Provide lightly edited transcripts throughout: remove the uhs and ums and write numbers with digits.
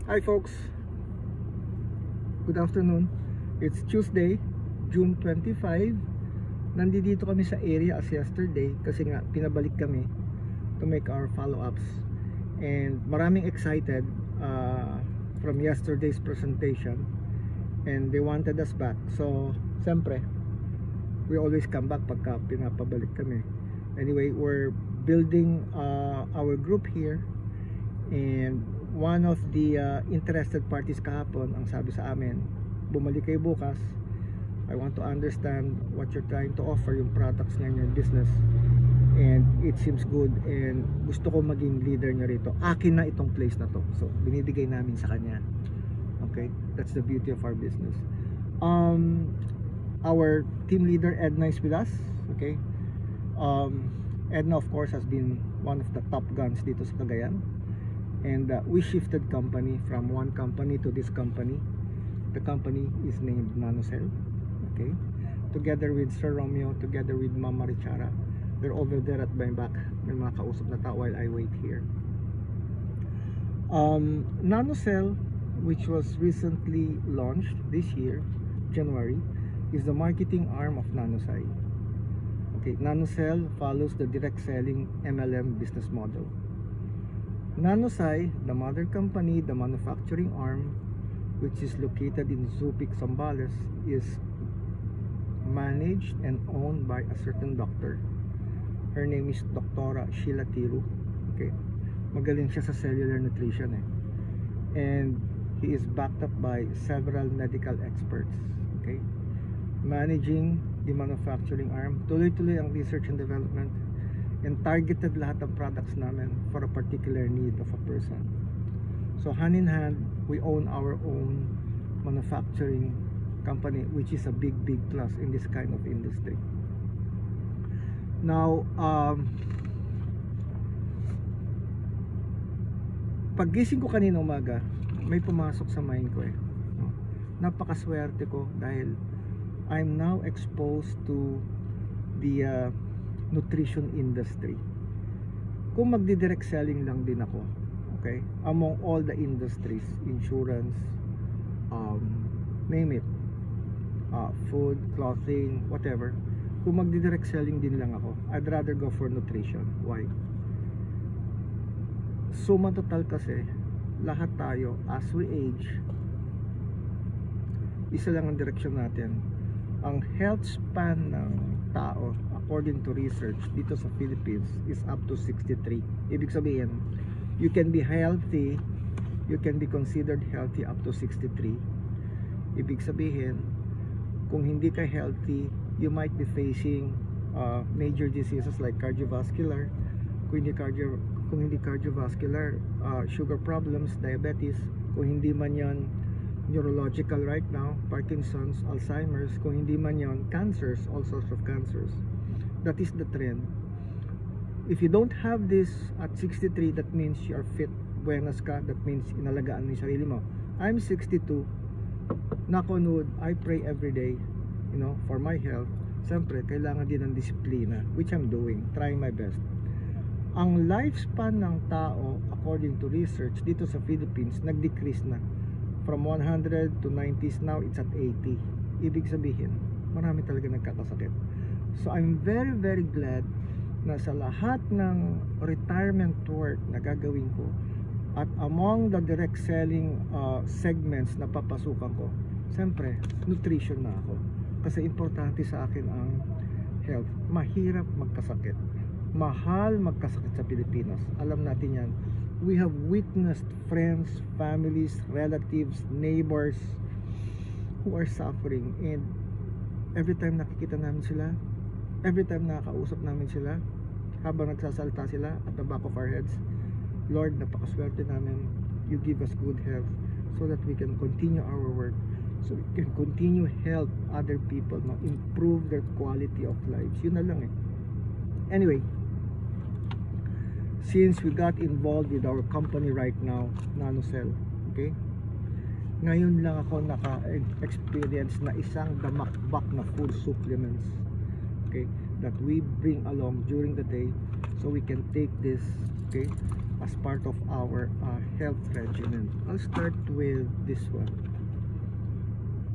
Hi folks, good afternoon. It's Tuesday, June 25. Nandito kami sa area as yesterday kasi nga pinabalik kami to make our follow-ups. And maraming excited from yesterday's presentation and they wanted us back. So, siyempre, we always come back pagka pinapabalik kami. Anyway, we're building our group here, and one of the interested parties kahapon ang sabi sa amin, bumalik kayo bukas, I want to understand what you're trying to offer, yung products niya in your business, and it seems good and gusto ko maging leader niya rito. Akin na itong place na to, so binibigay namin sa kanya. Okay, that's the beauty of our business. Our team leader Edna is with us. Okay, Edna of course has been one of the top guns dito sa Cagayan, and we shifted company from one company to this company. The company is named NanoCell. Okay, together with Sir Romeo, together with Mama Richara. They're over there at my back. May mga kausap na tao while I wait here. NanoCell, which was recently launched this year, January, is the marketing arm of Nanosci. Okay, NanoCell follows the direct selling MLM business model. Nanosci, the mother company, the manufacturing arm, which is located in Zupik, Zambales, is managed and owned by a certain doctor. Her name is Dr. Sheila Tiru. Okay, magaling siya sa cellular nutrition and he is backed up by several medical experts. Okay, managing the manufacturing arm, tuloy-tuloy ang research and development, and targeted lahat ng products namin for a particular need of a person. So hand in hand, we own our own manufacturing company, which is a big plus in this kind of industry. Now, paggising ko kanina umaga, may pumasok sa mind ko napakaswerte ko dahil I'm now exposed to the nutrition industry. Kung magdi-direct selling lang din ako, okay, among all the industries, insurance, name it, food, clothing, whatever, kung magdi-direct selling din lang ako, I'd rather go for nutrition. Why? Suma total kasi, lahat tayo, as we age, isa lang ang direksyon natin. Ang health span ng tao, according to research dito sa Philippines, is up to 63. Ibig sabihin, you can be healthy, you can be considered healthy up to 63. Ibig sabihin, kung hindi ka healthy, you might be facing major diseases like cardiovascular. Kung hindi cardiovascular, sugar problems, diabetes. Kung hindi man yan neurological right now, Parkinson's, Alzheimer's. Kung hindi man yan cancers, all sorts of cancers. That is the trend. If you don't have this at 63, that means you're fit, buenas ka, that means inalagaan mo yung sarili mo. I'm 62, knock on wood, I pray every day, for my health. Siyempre, kailangan din ng disiplina, which I'm doing, trying my best. Ang lifespan ng tao, according to research dito sa Philippines, nag-decrease na from 100 to 90s. Now it's at 80. Ibig sabihin, marami talaga nagkakasakit. So I'm very glad na sa lahat ng retirement work na gagawin ko, at among the direct selling segments na papasukan ko, siyempre nutrition na ako, kasi importante sa akin ang health. Mahirap magkasakit, mahal magkasakit sa Pilipinas, alam natin yan. We have witnessed friends, families, relatives, neighbors who are suffering, and every time nakikita namin sila, every time nakakausap namin sila, habang nagsasalita sila at the back of our heads, Lord, napakaswerte namin, you give us good health so that we can continue our work, so we can continue help other people, improve their quality of lives. Yun na lang Anyway, since we got involved with our company right now, NanoCell, okay, ngayon lang ako naka-experience na isang damakbak na food supplements, okay, that we bring along during the day so we can take this, okay, as part of our health regimen. I'll start with this one,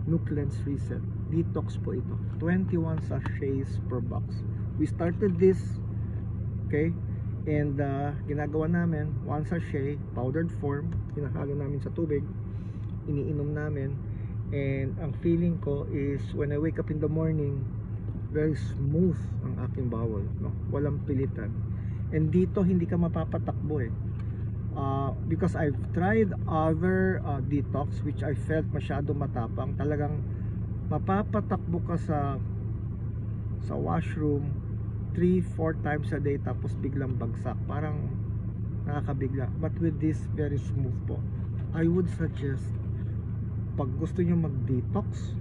Nucleus Reset Detox po ito, 21 sachets per box. We started this, okay, and ginagawa namin 1 sachet powdered form, hinahalo namin sa tubig, iniinom namin, and ang feeling ko is when I wake up in the morning, very smooth ang aking bowel, no? Walang pilitan. And dito hindi ka mapapatakbo because I've tried other detox which I felt masyado matapang. Talagang mapapatakbo ka sa washroom 3-4 times a day tapos biglang bagsak, parang nakakabigla. But with this, very smooth po. I would suggest, pag gusto nyo mag-detox,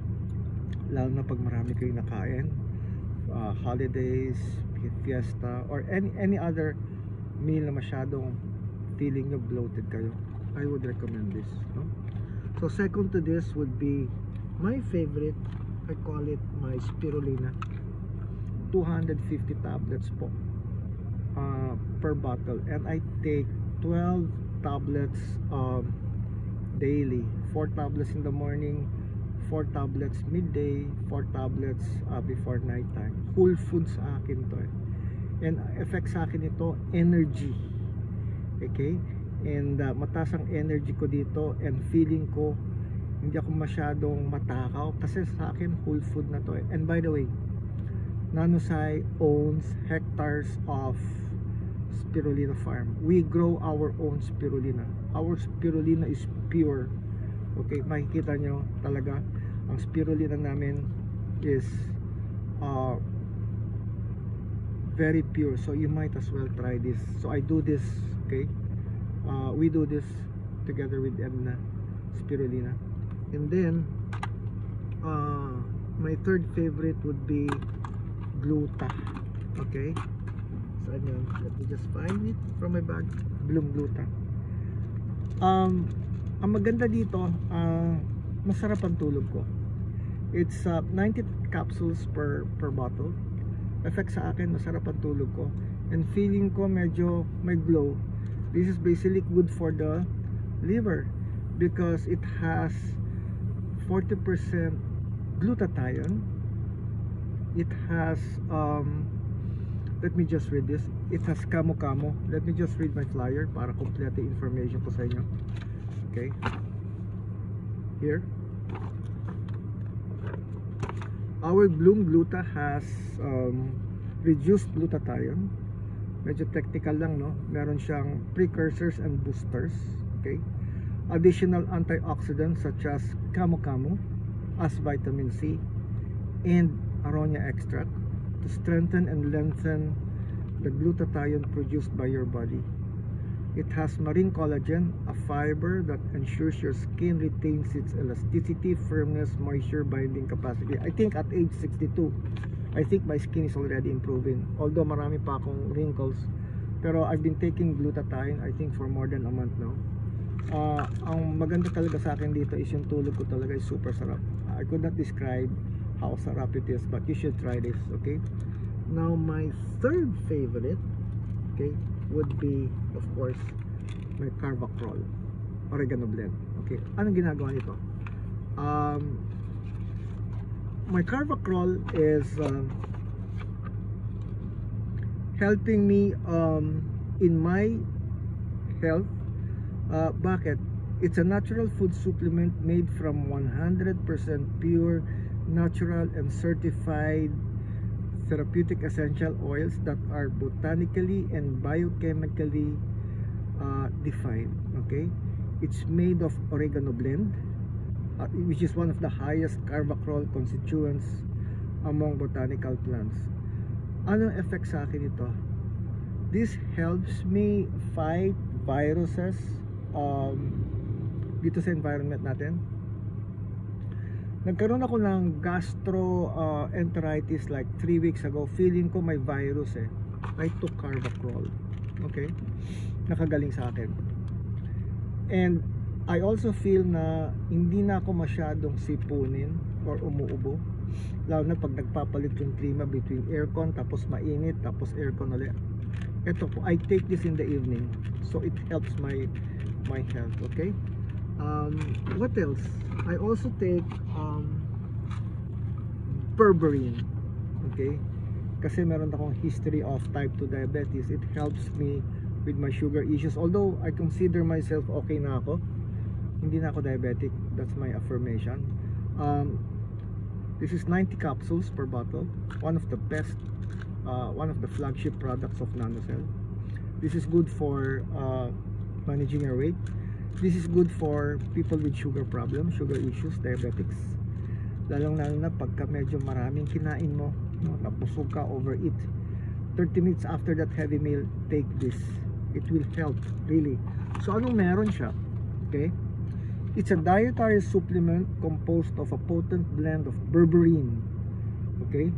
lalo na pag marami kayong nakain, holidays, fiesta, or any other meal na masyadong feeling nyo bloated kayo, I would recommend this, no? So second to this would be my favorite. I call it my spirulina, 250 tablets po per bottle, and I take 12 tablets daily. 4 tablets in the morning, 4 tablets midday, 4 tablets before nighttime. Whole food sa akin to and effect sa akin ito, energy, okay, and mataas ang energy ko dito, and feeling ko hindi ako masyadong matakaw kasi sa akin whole food na to And by the way, Nanosci owns hectares of spirulina farm. We grow our own spirulina. Our spirulina is pure, okay, makikita nyo talaga ang spirulina namin is very pure, so you might as well try this. So I do this, okay, we do this together with Edna spirulina. And then my third favorite would be Gluta, okay. So ayan, let me just find it from my bag. Bloom Gluta. Ang maganda dito, masarap ang tulog ko. It's 90 capsules per bottle. Effect sa akin, masarap ang tulog ko, and feeling ko medyo may glow. This is basically good for the liver because it has 40% glutathione. It has let me just read this. It has kamo-kamo. Let me just read my flyer para complete information ko sa inyo. Okay, here, our Bloom Gluta has reduced glutathione. Medyo technical lang, no? Meron siyang precursors and boosters, okay? Additional antioxidants such as kamo-kamo, as vitamin C, and aronia extract to strengthen and lengthen the glutathione produced by your body. It has marine collagen, a fiber that ensures your skin retains its elasticity, firmness, moisture binding capacity. I think at age 62, I think my skin is already improving. Although marami pa akong wrinkles, pero I've been taking glutathione I think for more than a month now. Ang maganda talaga sa akin dito is yung tulog ko talaga is super sarap. I could not describe how sarap it is, but you should try this, okay? Now my third favorite, okay, would be of course my Carvacrol oregano blend. Okay, anong ginagawa nito? My Carvacrol is helping me in my health. Bakit? It's a natural food supplement made from 100% pure, natural and certified therapeutic essential oils that are botanically and biochemically defined. Okay, it's made of oregano blend, which is one of the highest Carvacrol constituents among botanical plants. Anong effect sa akin ito? This helps me fight viruses dito sa environment natin. Nagkaroon ako ng gastroenteritis like 3 weeks ago. Feeling ko may virus I took Carvacrol. Okay, nakagaling sa akin. And I also feel na hindi na ako masyadong sipunin or umuubo, lalo na pag nagpapalit yung klima between aircon tapos mainit tapos aircon ulit. Ito po, I take this in the evening, so it helps my health. Okay. What else? I also take berberine. Okay, kasi meron akong history of type 2 diabetes. It helps me with my sugar issues, although I consider myself okay na ako, hindi na ako diabetic. That's my affirmation. This is 90 capsules per bottle, one of the best, one of the flagship products of NanoCell. This is good for managing your weight. This is good for people with sugar problems, sugar issues, diabetics. Lalong lalo na pagka medyo maraming kinain mo, no, napusog ka, overeat. 30 minutes after that heavy meal, take this. It will help, really. So anong meron siya? Okay? It's a dietary supplement composed of a potent blend of berberine, okay,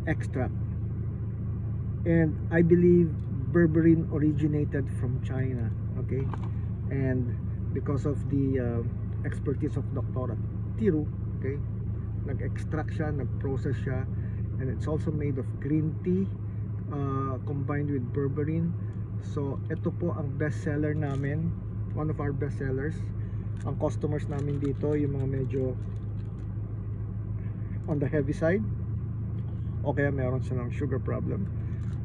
extract. And I believe berberine originated from China, okay? And because of the expertise of Dr. Tiru, okay, nag-extract siya, nag-process siya, and it's also made of green tea combined with berberine. So ito po ang best seller namin, one of our best sellers. Ang customers namin dito, yung mga medyo on the heavy side, o kaya meron silang sugar problem.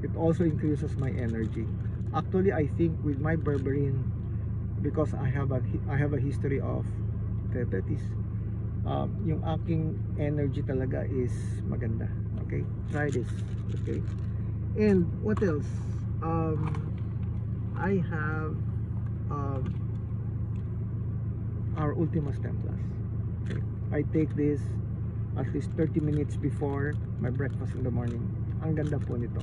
It also increases my energy. Actually, I think with my berberine, because I have a history of diabetes, yung aking energy talaga is maganda. Okay, try this. Okay, and what else? I have our Ultima Stem Plus. Okay, I take this at least 30 minutes before my breakfast in the morning. Ang ganda po nito.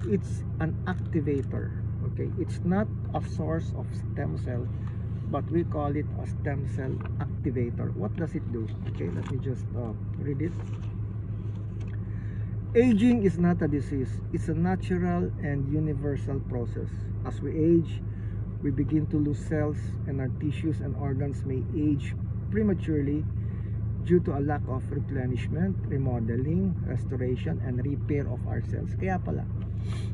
It's an activator. Okay, it's not a source of stem cell, but we call it a stem cell activator. What does it do? Okay, let me just read it. Aging is not a disease. It's a natural and universal process. As we age, we begin to lose cells, and our tissues and organs may age prematurely due to a lack of replenishment, remodeling, restoration, and repair of our cells. Kaya pala,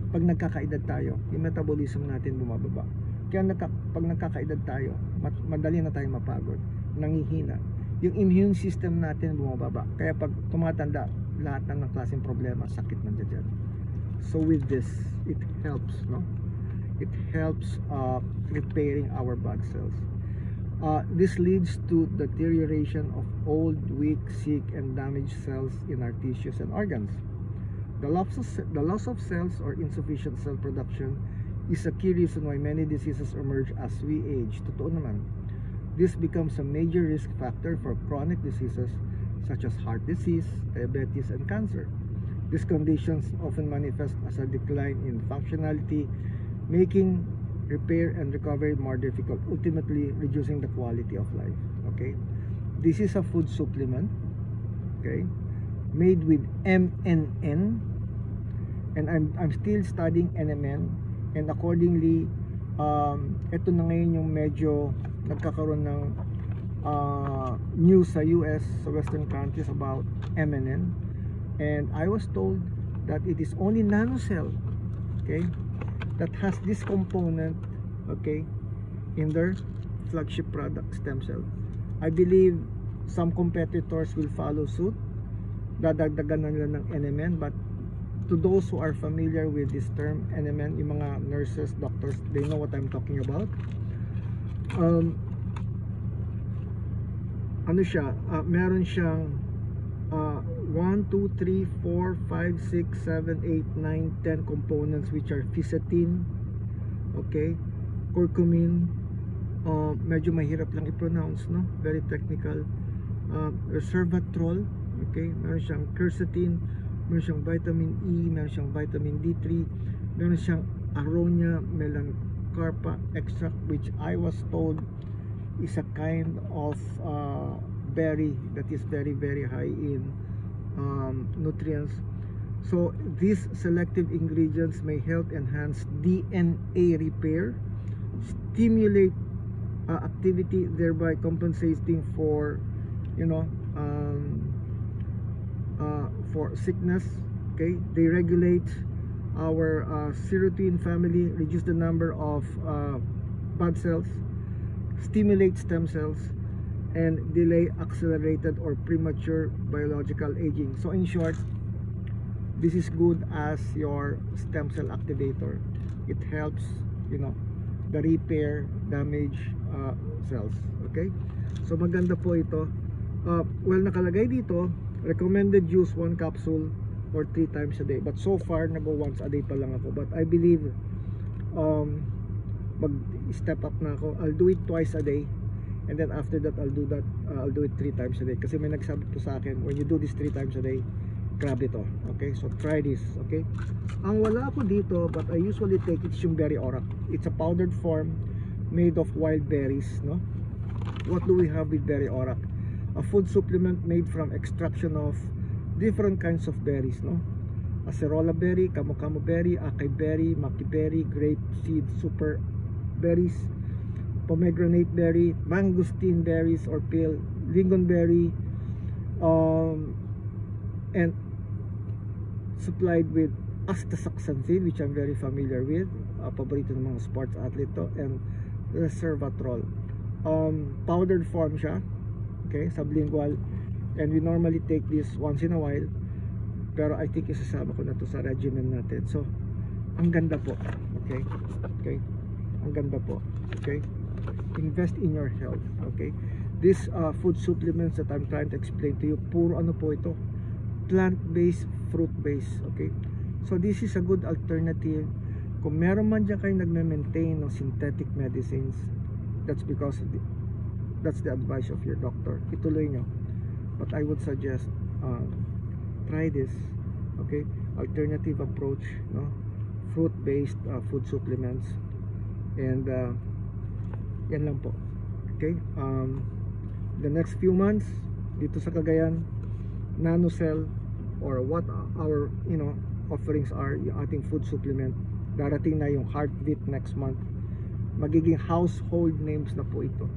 pag nagkakaedad tayo, yung metabolism natin bumababa. Kaya pag nagkakaedad tayo, madali na tayo mapagod, nangihina. Yung immune system natin bumababa. Kaya pag tumatanda, lahat ng klaseng problema, sakit nandiyan. So with this, it helps, no? It helps repairing our bad cells. This leads to deterioration of old, weak, sick, and damaged cells in our tissues and organs. The loss of cells or insufficient cell production is a key reason why many diseases emerge as we age. Totoo naman. This becomes a major risk factor for chronic diseases such as heart disease, diabetes, and cancer. These conditions often manifest as a decline in functionality, making repair and recovery more difficult, ultimately reducing the quality of life. Okay, this is a food supplement, okay, made with MNN, and I'm still studying NMN, and accordingly, ito na ngayon yung medyo nagkakaroon ng news sa US, sa Western countries about MNN, and I was told that it is only NanoCell, okay, that has this component, okay, in their flagship product, stem cell. I believe some competitors will follow suit, dadagdagan na nila ng NMN, but to those who are familiar with this term NMN, yung mga nurses, doctors, they know what I'm talking about. Ano siya, meron siyang 1, 2, 3, 4, 5, 6, 7, 8, 9, 10 components, which are fisetin, okay, curcumin, medyo mahirap lang i-pronounce, no? Very technical. Resveratrol, okay, meron siyang quercetin, meron siyang vitamin E, meron siyang vitamin D3, meron siyang Aronia melancarpa extract, which I was told is a kind of berry that is very, very high in nutrients. So these selective ingredients may help enhance DNA repair, stimulate activity, thereby compensating for, you know, for sickness. Okay, they regulate our serotonin family, reduce the number of bad cells, stimulate stem cells, and delay accelerated or premature biological aging. So in short, this is good as your stem cell activator. It helps, you know, the repair damaged cells. Okay, so maganda po ito. Well, nakalagay dito recommended use 1 capsule or 3 times a day, but so far nag-go once a day pa lang ako. But I believe mag step up na ako. I'll do it twice a day, and then after that I'll do it 3 times a day, kasi may nagsabi po sa akin, when you do this 3 times a day, grabe to. Okay, so try this. Okay, ang wala ako dito but I usually take it, yung berry orak. It's a powdered form made of wild berries, no? What do we have with berry orak? A food supplement made from extraction of different kinds of berries, no? Acerola berry, camu berry, acai berry, maki berry, grape seed super berries, pomegranate berry, mangosteen berries or peel, lingonberry, and supplied with astaxanthin, which I'm very familiar with, paborito ng mga sports athlete to, and resveratrol. Powdered form siya, okay, sublingual, and we normally take this once in a while, pero I think isasama ko na to sa regimen natin. So ang ganda po. Okay, okay, ang ganda po. Okay, invest in your health. Okay, these food supplements that I'm trying to explain to you, puro ano po ito, plant-based, fruit-based. Okay, so this is a good alternative. Kung meron man dyan kayo nagme-maintain ng synthetic medicines, that's because that's the advice of your doctor. Ituloy nyo. But I would suggest try this. Okay, alternative approach, no? Fruit-based food supplements, and yan lang po. Okay, the next few months dito sa Cagayan, NanoCell, or what our offerings are, yung ating food supplement, darating na yung Heartbeat next month. Magiging household names na po ito.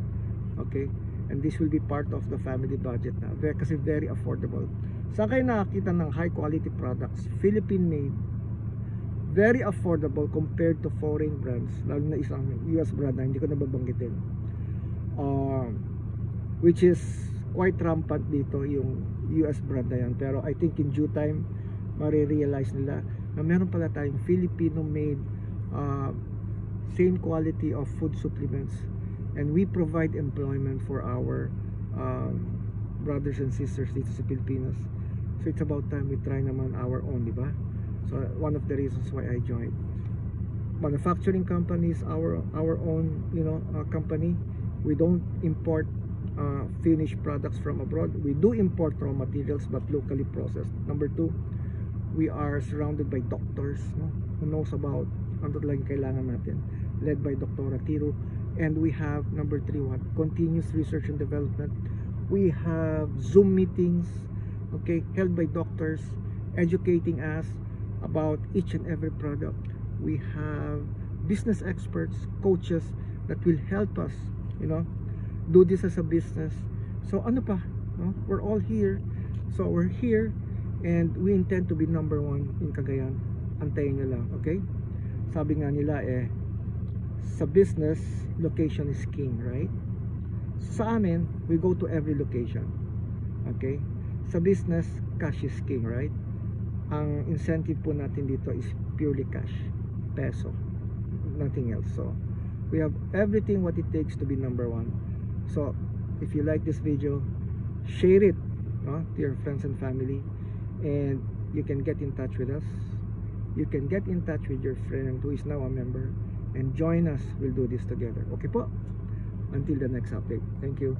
Okay, and this will be part of the family budget na, kasi very affordable. Saan kayo nakakita ng high quality products, Philippine made, very affordable compared to foreign brands, lalo na isang US brand na hindi ko nababanggitin, which is quite rampant dito yung US brand na yan. Pero I think in due time marirealize nila na meron pala tayong Filipino made same quality of food supplements, and we provide employment for our brothers and sisters dito sa Pilipinas. So it's about time we try naman our own, di ba? So one of the reasons why I joined. Manufacturing companies, our own, company. We don't import finished products from abroad. We do import raw materials but locally processed. Number 2, we are surrounded by doctors, no, who knows about ano talagang kailangan natin, led by Dr. Tiro. And we have number 3, what? Continuous research and development. We have Zoom meetings, okay, held by doctors, educating us about each and every product. We have business experts, coaches that will help us, do this as a business. So ano pa, no? We're all here. So we're here, and we intend to be number 1 in Cagayan. Antayin nyo lang, okay? Sabi nga nila sa business, location is king, right? Sa amin, we go to every location. Okay? Sa business, cash is king, right? Ang incentive po natin dito is purely cash, peso, nothing else. So we have everything what it takes to be number 1. So if you like this video, share it, to your friends and family, and you can get in touch with us. You can get in touch with your friend who is now a member, and join us. We'll do this together. Okay po? Until the next update. Thank you.